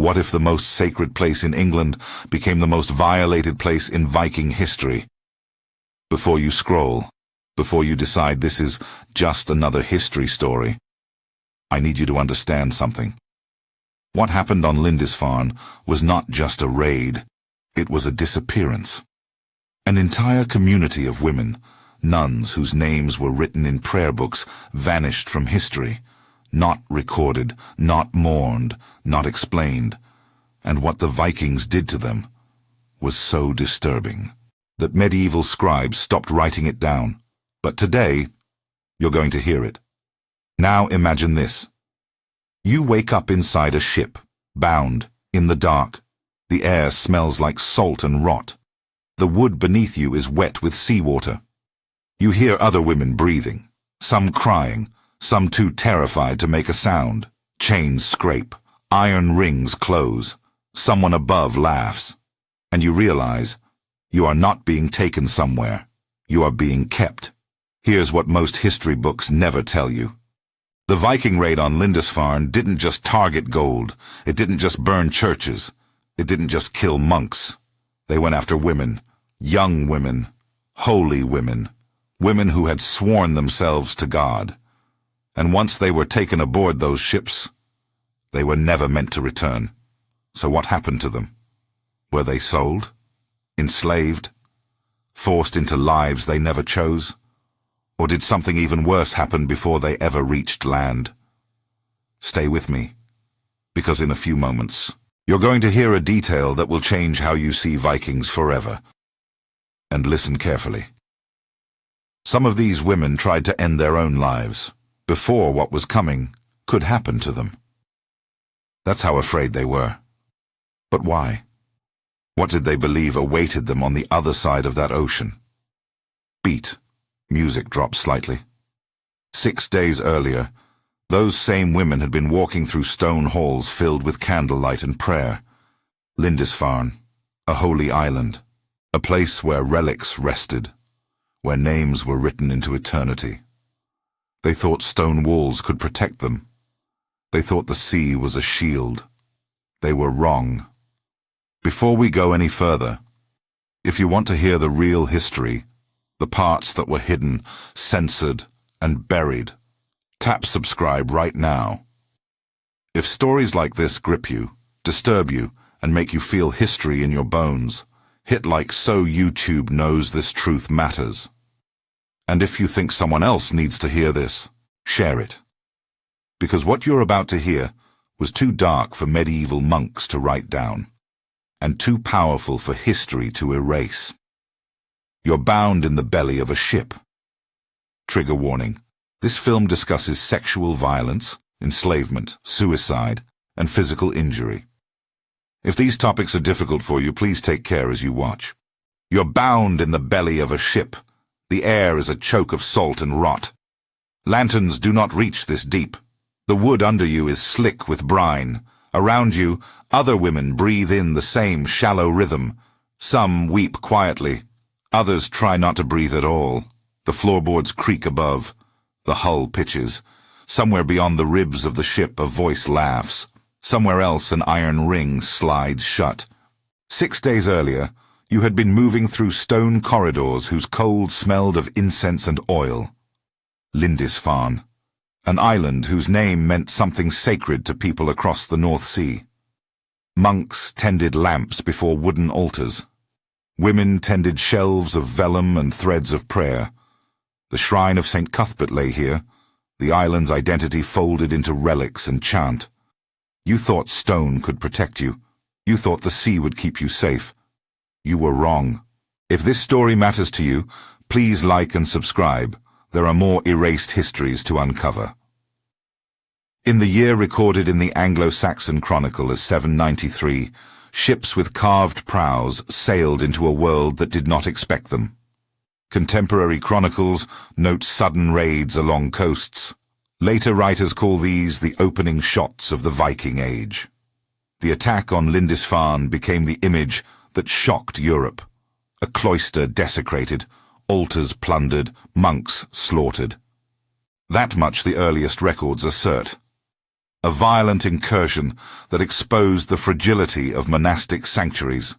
What if the most sacred place in England became the most violated place in Viking history? Before you scroll, before you decide this is just another history story, I need you to understand something. What happened on Lindisfarne was not just a raid, it was a disappearance. An entire community of women, nuns whose names were written in prayer books, vanished from history, not recorded, not mourned, not explained. And what the Vikings did to them was so disturbing that medieval scribes stopped writing it down. But today, you're going to hear it. Now imagine this. You wake up inside a ship, bound, in the dark. The air smells like salt and rot. The wood beneath you is wet with seawater. You hear other women breathing, some crying, some too terrified to make a sound. Chains scrape, iron rings close. Someone above laughs. And you realize you are not being taken somewhere. You are being kept. Here's what most history books never tell you. The Viking raid on Lindisfarne didn't just target gold. It didn't just burn churches. It didn't just kill monks. They went after women, young women, holy women, women who had sworn themselves to God. And once they were taken aboard those ships, they were never meant to return. So what happened to them? Were they sold? Enslaved? Forced into lives they never chose? Or did something even worse happen before they ever reached land? Stay with me, because in a few moments, you're going to hear a detail that will change how you see Vikings forever. And listen carefully. Some of these women tried to end their own lives before what was coming could happen to them. That's how afraid they were. But why? What did they believe awaited them on the other side of that ocean? Beat. Music dropped slightly. 6 days earlier, those same women had been walking through stone halls filled with candlelight and prayer. Lindisfarne, a holy island, a place where relics rested, where names were written into eternity. They thought stone walls could protect them. They thought the sea was a shield. They were wrong. Before we go any further, if you want to hear the real history, the parts that were hidden, censored, and buried, tap subscribe right now. If stories like this grip you, disturb you, and make you feel history in your bones, hit like so YouTube knows this truth matters. And if you think someone else needs to hear this, share it. Because what you're about to hear was too dark for medieval monks to write down, and too powerful for history to erase. You're bound in the belly of a ship. Trigger warning. This film discusses sexual violence, enslavement, suicide, and physical injury. If these topics are difficult for you, please take care as you watch. You're bound in the belly of a ship. The air is a choke of salt and rot. Lanterns do not reach this deep. The wood under you is slick with brine. Around you, other women breathe in the same shallow rhythm. Some weep quietly. Others try not to breathe at all. The floorboards creak above. The hull pitches. Somewhere beyond the ribs of the ship a voice laughs. Somewhere else an iron ring slides shut. 6 days earlier, you had been moving through stone corridors whose cold smelled of incense and oil. Lindisfarne, an island whose name meant something sacred to people across the North Sea. Monks tended lamps before wooden altars. Women tended shelves of vellum and threads of prayer. The shrine of St. Cuthbert lay here, the island's identity folded into relics and chant. You thought stone could protect you. You thought the sea would keep you safe. You were wrong. If this story matters to you, please like and subscribe. There are more erased histories to uncover. In the year recorded in the Anglo-Saxon Chronicle as 793, ships with carved prows sailed into a world that did not expect them. Contemporary chronicles note sudden raids along coasts. Later writers call these the opening shots of the Viking Age. The attack on Lindisfarne became the image that shocked Europe. A cloister desecrated, altars plundered, monks slaughtered. That much the earliest records assert. a violent incursion that exposed the fragility of monastic sanctuaries.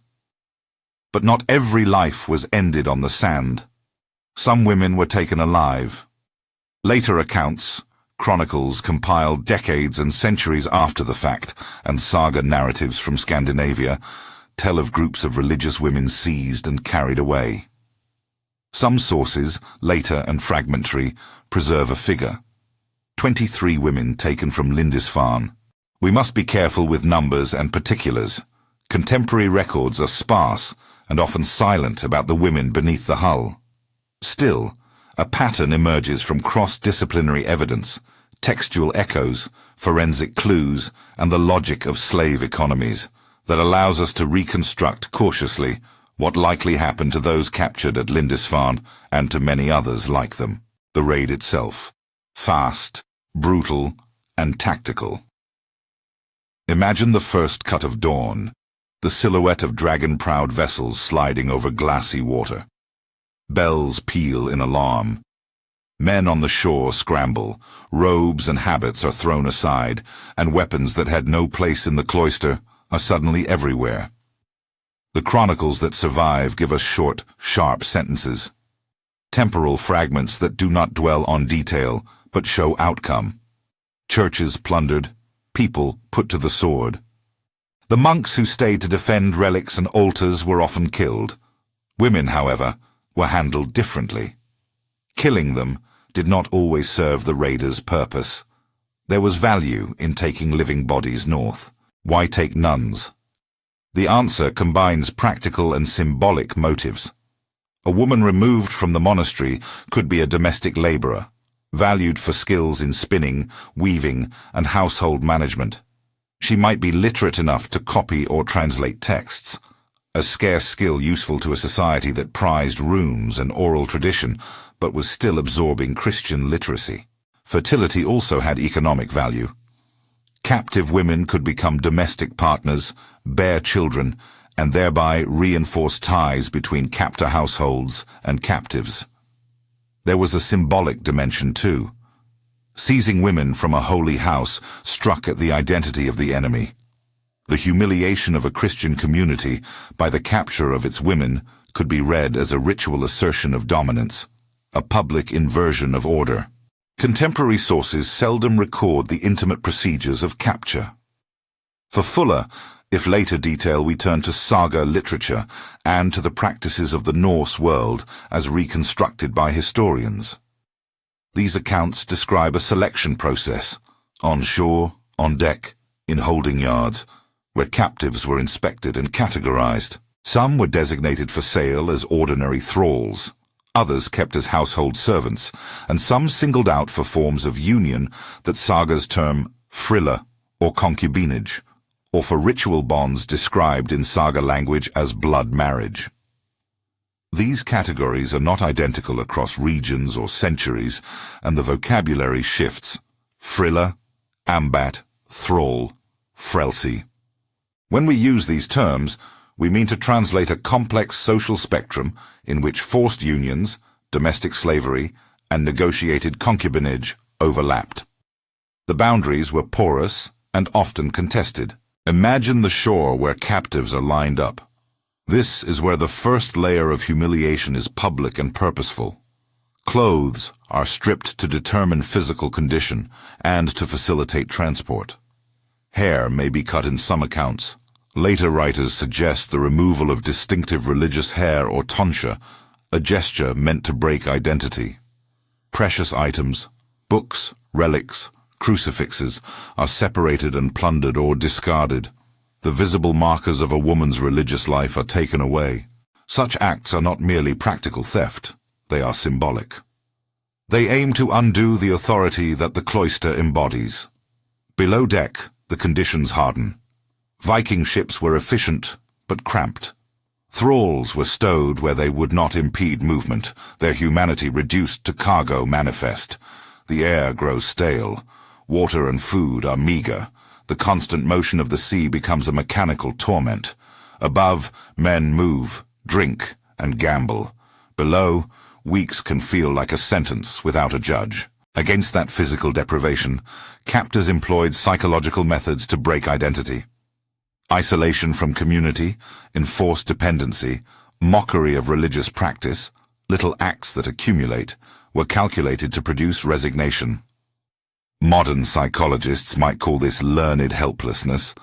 But not every life was ended on the sand. Some women were taken alive. Later accounts, chronicles compiled decades and centuries after the fact, and saga narratives from Scandinavia tell of groups of religious women seized and carried away. Some sources, later and fragmentary, preserve a figure: 23 women taken from Lindisfarne. We must be careful with numbers and particulars. Contemporary records are sparse and often silent about the women beneath the hull. Still, a pattern emerges from cross-disciplinary evidence, textual echoes, forensic clues, and the logic of slave economies that allows us to reconstruct cautiously what likely happened to those captured at Lindisfarne and to many others like them. The raid itself: fast, brutal, and tactical. Imagine the first cut of dawn, the silhouette of dragon-prowed vessels sliding over glassy water. Bells peal in alarm. Men on the shore scramble, robes and habits are thrown aside, and weapons that had no place in the cloister are suddenly everywhere. The chronicles that survive give us short, sharp sentences. Temporal fragments that do not dwell on detail, but show outcome. Churches plundered, people put to the sword. The monks who stayed to defend relics and altars were often killed. Women, however, were handled differently. Killing them did not always serve the raiders' purpose. There was value in taking living bodies north. Why take nuns? The answer combines practical and symbolic motives. A woman removed from the monastery could be a domestic laborer, valued for skills in spinning, weaving, and household management. She might be literate enough to copy or translate texts, a scarce skill useful to a society that prized runes and oral tradition, but was still absorbing Christian literacy. Fertility also had economic value. Captive women could become domestic partners, bear children, and thereby reinforce ties between captor households and captives. There was a symbolic dimension too. Seizing women from a holy house struck at the identity of the enemy. The humiliation of a Christian community by the capture of its women could be read as a ritual assertion of dominance, a public inversion of order. Contemporary sources seldom record the intimate procedures of capture. For fuller, if later detail, we turn to saga literature and to the practices of the Norse world as reconstructed by historians. These accounts describe a selection process, on shore, on deck, in holding yards, where captives were inspected and categorized. Some were designated for sale as ordinary thralls, others kept as household servants, and some singled out for forms of union that sagas term frilla, or concubinage, or for ritual bonds described in saga language as blood marriage. These categories are not identical across regions or centuries, and the vocabulary shifts: frilla, ambat, thrall, frelsi. When we use these terms, we mean to translate a complex social spectrum in which forced unions, domestic slavery, and negotiated concubinage overlapped. The boundaries were porous and often contested. Imagine the shore where captives are lined up. This is where the first layer of humiliation is public and purposeful. Clothes are stripped to determine physical condition and to facilitate transport. Hair may be cut in some accounts. Later writers suggest the removal of distinctive religious hair or tonsure, a gesture meant to break identity. Precious items, books, relics, crucifixes, are separated and plundered or discarded. The visible markers of a woman's religious life are taken away. Such acts are not merely practical theft, they are symbolic. They aim to undo the authority that the cloister embodies. Below deck, the conditions harden. Viking ships were efficient, but cramped. Thralls were stowed where they would not impede movement, their humanity reduced to cargo manifest. The air grows stale. Water and food are meager. The constant motion of the sea becomes a mechanical torment. Above, men move, drink, and gamble. Below, weeks can feel like a sentence without a judge. Against that physical deprivation, captors employed psychological methods to break identity. Isolation from community, enforced dependency, mockery of religious practice, little acts that accumulate, were calculated to produce resignation. Modern psychologists might call this learned helplessness.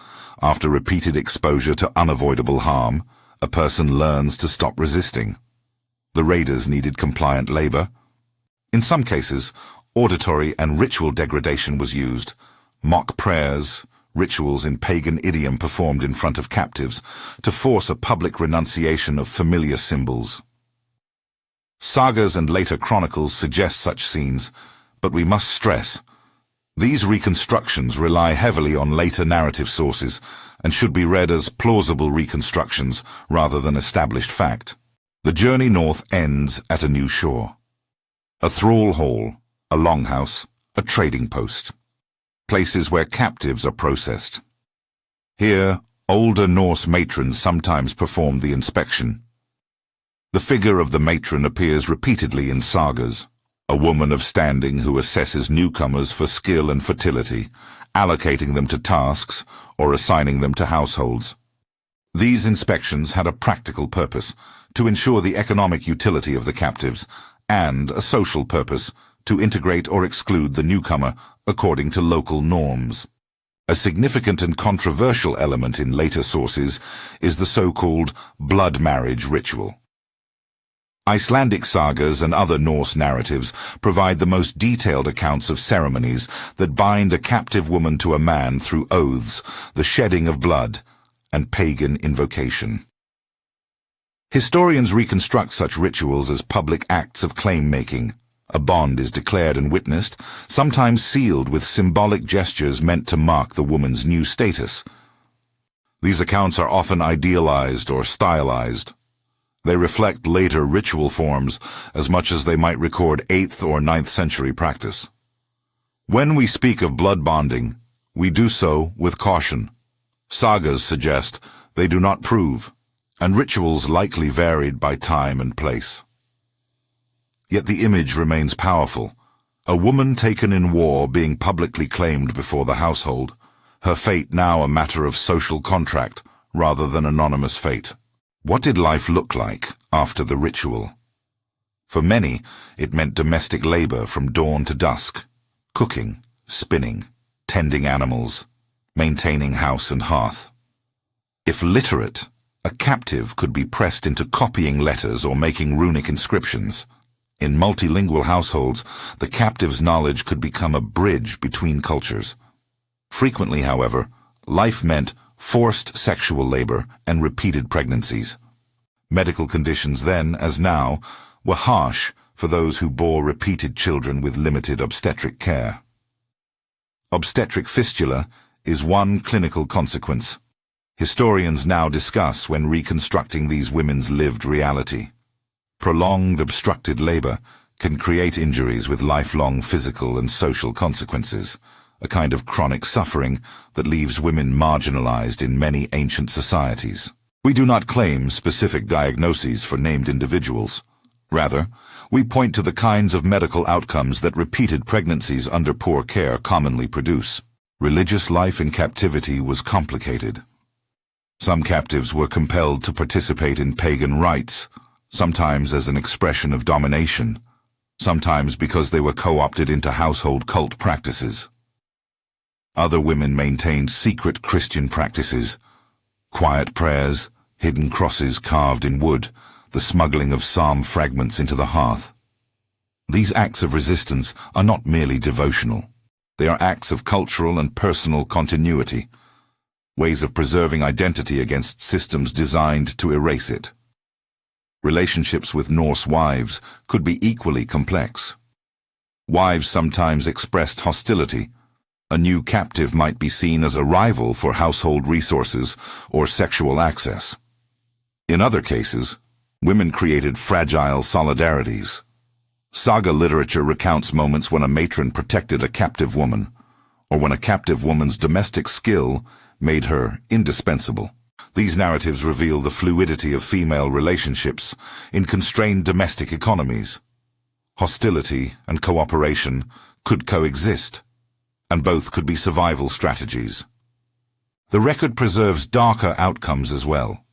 After repeated exposure to unavoidable harm, a person learns to stop resisting. The raiders needed compliant labor. In some cases, auditory and ritual degradation was used. Mock prayers, rituals in pagan idiom performed in front of captives, to force a public renunciation of familiar symbols. Sagas and later chronicles suggest such scenes, but we must stress, these reconstructions rely heavily on later narrative sources and should be read as plausible reconstructions rather than established fact. The journey north ends at a new shore. A thrall hall, a longhouse, a trading post. Places where captives are processed. Here, older Norse matrons sometimes performed the inspection. The figure of the matron appears repeatedly in sagas, a woman of standing who assesses newcomers for skill and fertility, allocating them to tasks or assigning them to households. These inspections had a practical purpose, to ensure the economic utility of the captives, and a social purpose, to integrate or exclude the newcomer according to local norms. A significant and controversial element in later sources is the so-called blood marriage ritual. Icelandic sagas and other Norse narratives provide the most detailed accounts of ceremonies that bind a captive woman to a man through oaths, the shedding of blood, and pagan invocation. Historians reconstruct such rituals as public acts of claim-making. A bond is declared and witnessed, sometimes sealed with symbolic gestures meant to mark the woman's new status. These accounts are often idealized or stylized. They reflect later ritual forms as much as they might record 8th or 9th century practice. When we speak of blood bonding, we do so with caution. Sagas suggest they do not prove, and rituals likely varied by time and place. Yet the image remains powerful. A woman taken in war being publicly claimed before the household, her fate now a matter of social contract rather than anonymous fate. What did life look like after the ritual? For many, it meant domestic labor from dawn to dusk, cooking, spinning, tending animals, maintaining house and hearth. If literate, a captive could be pressed into copying letters or making runic inscriptions. In multilingual households, the captive's knowledge could become a bridge between cultures. Frequently, however, life meant forced sexual labor and repeated pregnancies. Medical conditions then, as now, were harsh for those who bore repeated children with limited obstetric care. Obstetric fistula is one clinical consequence. Historians now discuss when reconstructing these women's lived reality. Prolonged obstructed labor can create injuries with lifelong physical and social consequences, a kind of chronic suffering that leaves women marginalized in many ancient societies. We do not claim specific diagnoses for named individuals. Rather, we point to the kinds of medical outcomes that repeated pregnancies under poor care commonly produce. Religious life in captivity was complicated. Some captives were compelled to participate in pagan rites, sometimes as an expression of domination, sometimes because they were co-opted into household cult practices. Other women maintained secret Christian practices, quiet prayers, hidden crosses carved in wood, the smuggling of psalm fragments into the hearth. These acts of resistance are not merely devotional. They are acts of cultural and personal continuity, ways of preserving identity against systems designed to erase it. Relationships with Norse wives could be equally complex. Wives sometimes expressed hostility. A new captive might be seen as a rival for household resources or sexual access. In other cases, women created fragile solidarities. Saga literature recounts moments when a matron protected a captive woman, or when a captive woman's domestic skill made her indispensable. These narratives reveal the fluidity of female relationships in constrained domestic economies. Hostility and cooperation could coexist, and both could be survival strategies. The record preserves darker outcomes as well.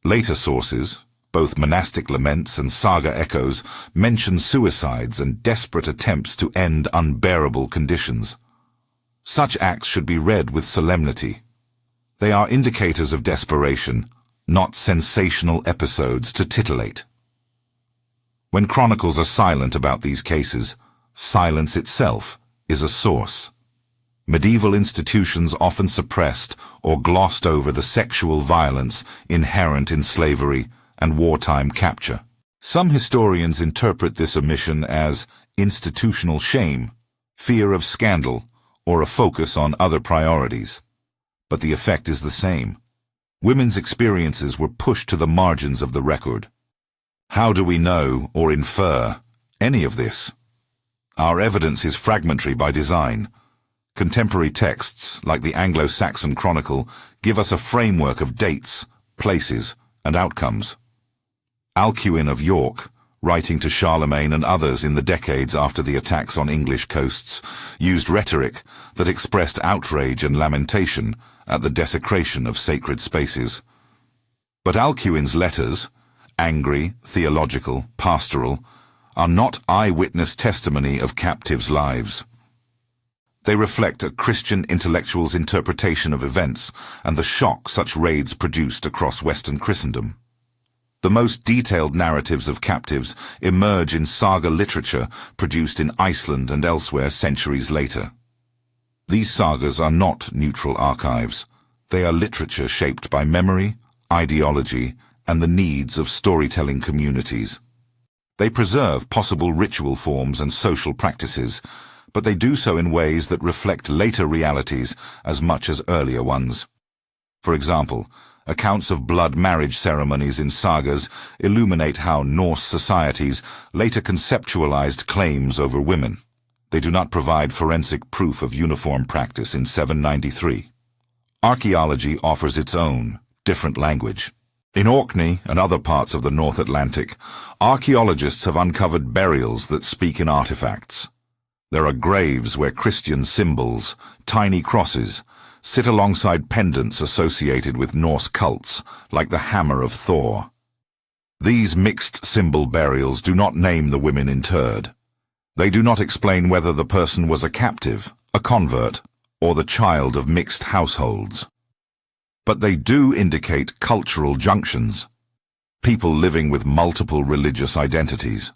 Later sources, both monastic laments and saga echoes, mention suicides and desperate attempts to end unbearable conditions. Such acts should be read with solemnity. They are indicators of desperation, not sensational episodes to titillate. When chronicles are silent about these cases, silence itself is a source. Medieval institutions often suppressed or glossed over the sexual violence inherent in slavery and wartime capture. Some historians interpret this omission as institutional shame, fear of scandal, or a focus on other priorities. But the effect is the same. Women's experiences were pushed to the margins of the record. How do we know or infer any of this? Our evidence is fragmentary by design. Contemporary texts, like the Anglo-Saxon Chronicle, give us a framework of dates, places, and outcomes. Alcuin of York, writing to Charlemagne and others in the decades after the attacks on English coasts, used rhetoric that expressed outrage and lamentation at the desecration of sacred spaces. But Alcuin's letters, angry, theological, pastoral, are not eyewitness testimony of captives' lives. They reflect a Christian intellectual's interpretation of events and the shock such raids produced across Western Christendom. The most detailed narratives of captives emerge in saga literature produced in Iceland and elsewhere centuries later. These sagas are not neutral archives. They are literature shaped by memory, ideology, and the needs of storytelling communities. They preserve possible ritual forms and social practices, but they do so in ways that reflect later realities as much as earlier ones. For example, accounts of blood marriage ceremonies in sagas illuminate how Norse societies later conceptualized claims over women. They do not provide forensic proof of uniform practice in 793. Archaeology offers its own, different language. In Orkney and other parts of the North Atlantic, archaeologists have uncovered burials that speak in artifacts. There are graves where Christian symbols, tiny crosses, sit alongside pendants associated with Norse cults, like the hammer of Thor. These mixed symbol burials do not name the women interred. They do not explain whether the person was a captive, a convert, or the child of mixed households. But they do indicate cultural junctions, people living with multiple religious identities.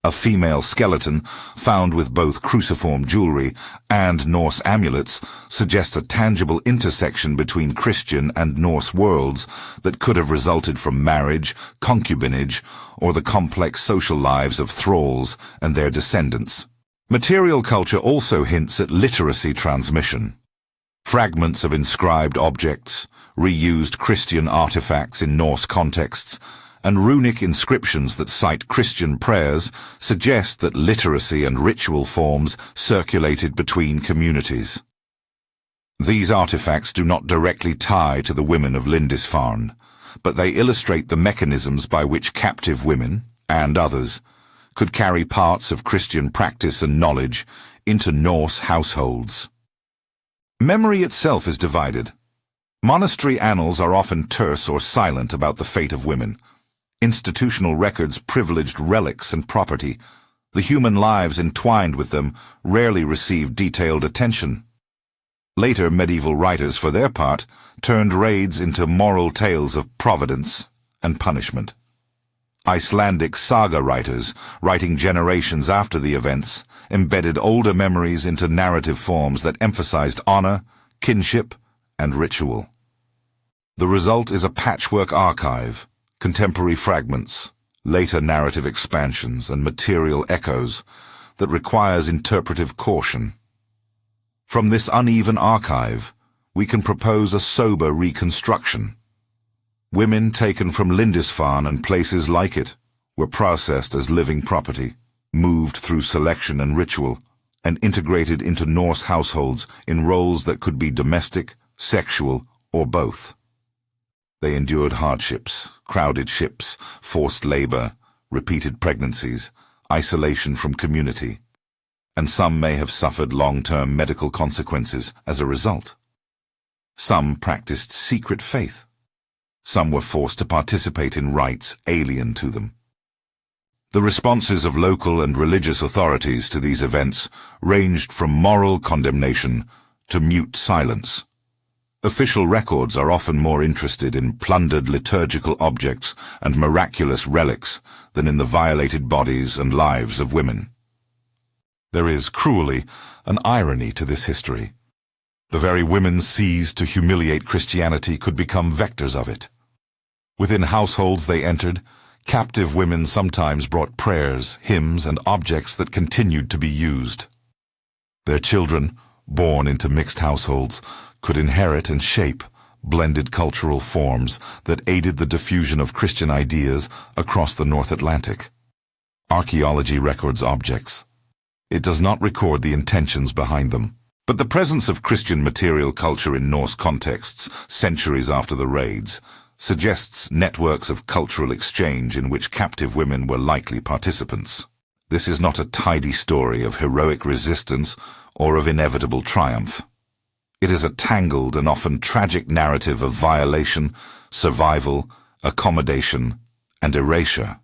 A female skeleton, found with both cruciform jewelry and Norse amulets, suggests a tangible intersection between Christian and Norse worlds that could have resulted from marriage, concubinage, or the complex social lives of thralls and their descendants. Material culture also hints at literacy transmission. Fragments of inscribed objects, reused Christian artifacts in Norse contexts, and runic inscriptions that cite Christian prayers suggest that literacy and ritual forms circulated between communities. These artifacts do not directly tie to the women of Lindisfarne, but they illustrate the mechanisms by which captive women, and others, could carry parts of Christian practice and knowledge into Norse households. Memory itself is divided. Monastery annals are often terse or silent about the fate of women. Institutional records privileged relics and property. The human lives entwined with them rarely received detailed attention. Later medieval writers, for their part, turned raids into moral tales of providence and punishment. Icelandic saga writers, writing generations after the events, embedded older memories into narrative forms that emphasized honor, kinship, and ritual. The result is a patchwork archive, contemporary fragments, later narrative expansions, and material echoes that requires interpretive caution. From this uneven archive, we can propose a sober reconstruction. Women taken from Lindisfarne and places like it were processed as living property, moved through selection and ritual, and integrated into Norse households in roles that could be domestic, sexual, or both. They endured hardships, crowded ships, forced labor, repeated pregnancies, isolation from community, and some may have suffered long-term medical consequences as a result. Some practiced secret faith. Some were forced to participate in rites alien to them. The responses of local and religious authorities to these events ranged from moral condemnation to mute silence. Official records are often more interested in plundered liturgical objects and miraculous relics than in the violated bodies and lives of women. There is, cruelly, an irony to this history. The very women seized to humiliate Christianity could become vectors of it. Within households they entered, captive women sometimes brought prayers, hymns, and objects that continued to be used. Their children, born into mixed households, could inherit and shape blended cultural forms that aided the diffusion of Christian ideas across the North Atlantic. Archaeology records objects. It does not record the intentions behind them. But the presence of Christian material culture in Norse contexts, centuries after the raids, suggests networks of cultural exchange in which captive women were likely participants. This is not a tidy story of heroic resistance or of inevitable triumph. It is a tangled and often tragic narrative of violation, survival, accommodation, and erasure.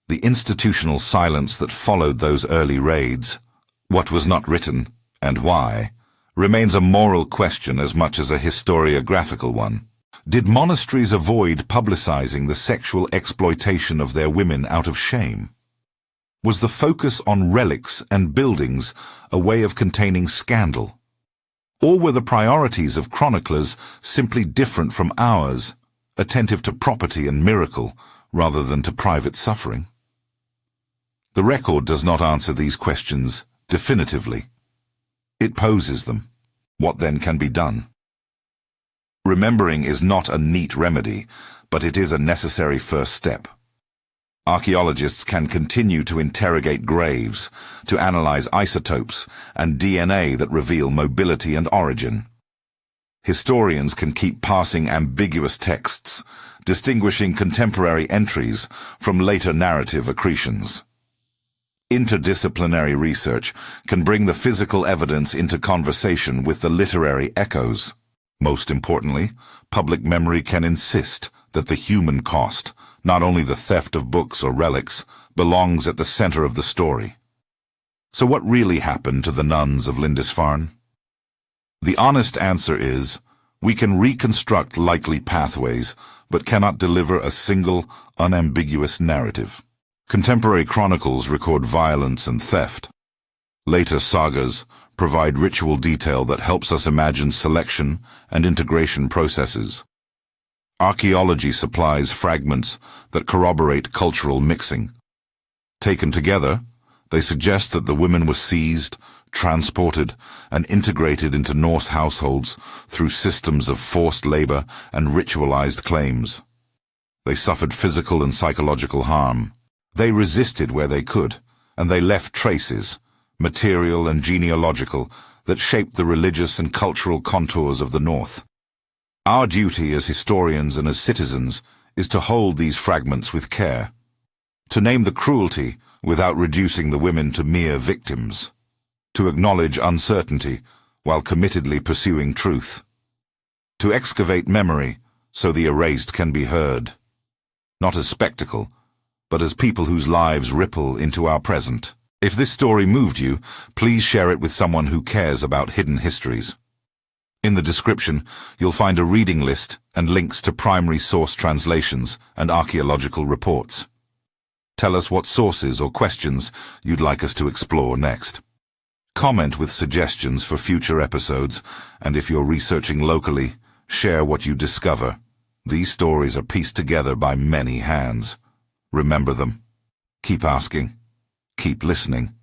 The institutional silence that followed those early raids, what was not written, and why, remains a moral question as much as a historiographical one. Did monasteries avoid publicizing the sexual exploitation of their women out of shame? Was the focus on relics and buildings a way of containing scandal? Or were the priorities of chroniclers simply different from ours, attentive to property and miracle rather than to private suffering? The record does not answer these questions definitively. It poses them. What then can be done? Remembering is not a neat remedy, but it is a necessary first step. Archaeologists can continue to interrogate graves, to analyze isotopes and DNA that reveal mobility and origin. Historians can keep parsing ambiguous texts, distinguishing contemporary entries from later narrative accretions. Interdisciplinary research can bring the physical evidence into conversation with the literary echoes. Most importantly, public memory can insist that the human cost, not only the theft of books or relics, belongs at the center of the story. So what really happened to the nuns of Lindisfarne? The honest answer is, we can reconstruct likely pathways, but cannot deliver a single, unambiguous narrative. Contemporary chronicles record violence and theft. Later sagas provide ritual detail that helps us imagine selection and integration processes. Archaeology supplies fragments that corroborate cultural mixing. Taken together, they suggest that the women were seized, transported, and integrated into Norse households through systems of forced labor and ritualized claims. They suffered physical and psychological harm. They resisted where they could, and they left traces, material and genealogical, that shaped the religious and cultural contours of the North. Our duty as historians and as citizens is to hold these fragments with care, to name the cruelty without reducing the women to mere victims, to acknowledge uncertainty while committedly pursuing truth, to excavate memory so the erased can be heard, not as spectacle, but as people whose lives ripple into our present. If this story moved you, please share it with someone who cares about hidden histories. In the description, you'll find a reading list and links to primary source translations and archaeological reports. Tell us what sources or questions you'd like us to explore next. Comment with suggestions for future episodes, and if you're researching locally, share what you discover. These stories are pieced together by many hands. Remember them. Keep asking. Keep listening.